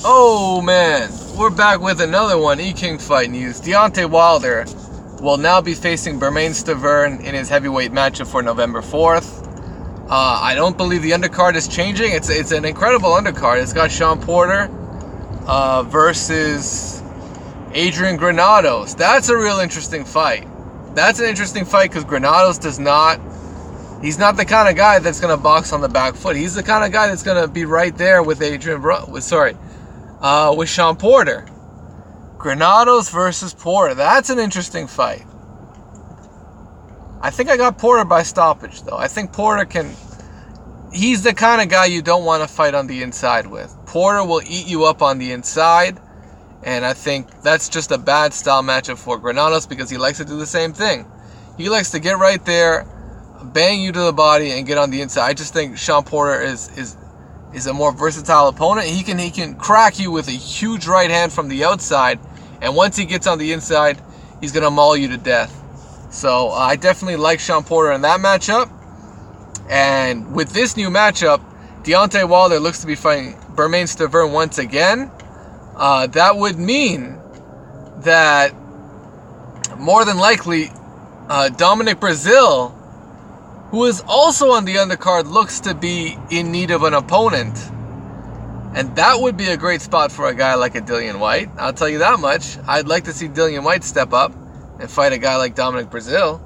Oh man, we're back with another one. E-King fight news. Deontay Wilder will now be facing Stevern in his heavyweight matchup for November 4th. I don't believe the undercard is changing. It's an incredible undercard. It's got Shawn Porter versus Adrian Granados. That's a real interesting fight. That's an interesting fight because Granados he's not the kind of guy that's going to box on the back foot. He's the kind of guy that's going to be right there with with Shawn Porter. Granados versus Porter. That's an interesting fight. I think I got Porter by stoppage, though. I think Porter he's the kind of guy you don't want to fight on the inside with. Porter will eat you up on the inside, and I think that's just a bad style matchup for Granados because he likes to do the same thing. He likes to get right there, bang you to the body, and get on the inside. I just think Shawn Porter is a more versatile opponent. He can crack you with a huge right hand from the outside, and once he gets on the inside, he's going to maul you to death. So I definitely like Shawn Porter in that matchup. And with this new matchup, Deontay Wilder looks to be fighting Stevern once again. That would mean that more than likely Dominic Breazeale, who is also on the undercard, looks to be in need of an opponent. And that would be a great spot for a guy like a Dillian Whyte. I'll tell you that much. I'd like to see Dillian Whyte step up and fight a guy like Dominic Breazeale.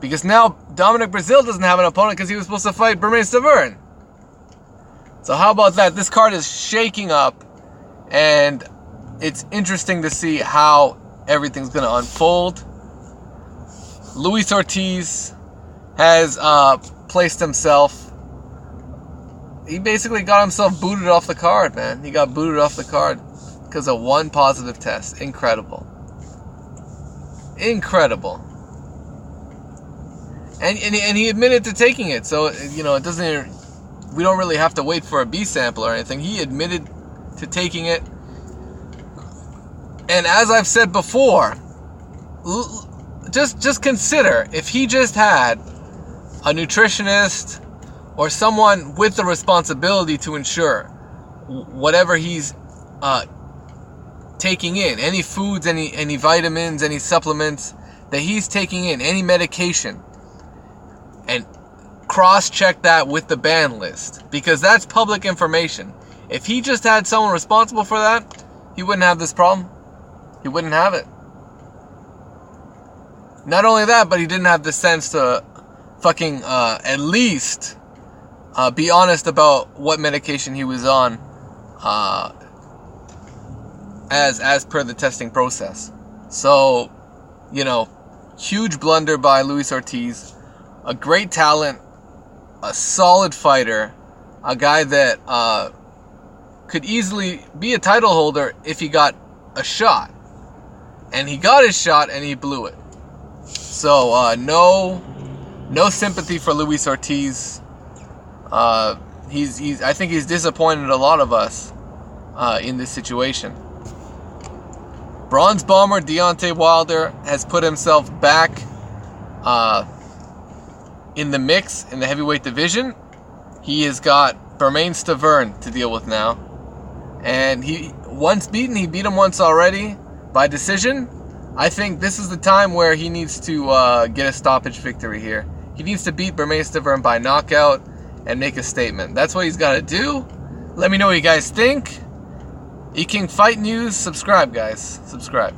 Because now Dominic Breazeale doesn't have an opponent because he was supposed to fight Stevern. So how about that? This card is shaking up, and it's interesting to see how everything's going to unfold. Luiz Ortiz has placed himself. He basically got himself booted off the card, man. He got booted off the card because of one positive test. Incredible. Incredible. And he admitted to taking it, so it doesn't. We don't really have to wait for a B sample or anything. He admitted to taking it. And as I've said before, just consider if he just had a nutritionist or someone with the responsibility to ensure whatever he's taking in, any foods, any vitamins, any supplements that he's taking in, any medication, and cross-check that with the ban list, because that's public information. If he just had someone responsible for that, he wouldn't have this problem. He wouldn't have it. Not only that, but he didn't have the sense to fucking at least be honest about what medication he was on as per the testing process. So, huge blunder by Luiz Ortiz. A great talent, a solid fighter, a guy that could easily be a title holder if he got a shot. And he got his shot and he blew it. So no sympathy for Luiz Ortiz. I think he's disappointed a lot of us in this situation. Bronze bomber Deontay Wilder has put himself back in the mix in the heavyweight division. He has got Stevern to deal with now. And he beat him once already by decision. I think this is the time where he needs to get a stoppage victory here. He needs to beat Stevern by knockout and make a statement. That's what he's got to do. Let me know what you guys think. E-King Fight News. Subscribe, guys. Subscribe.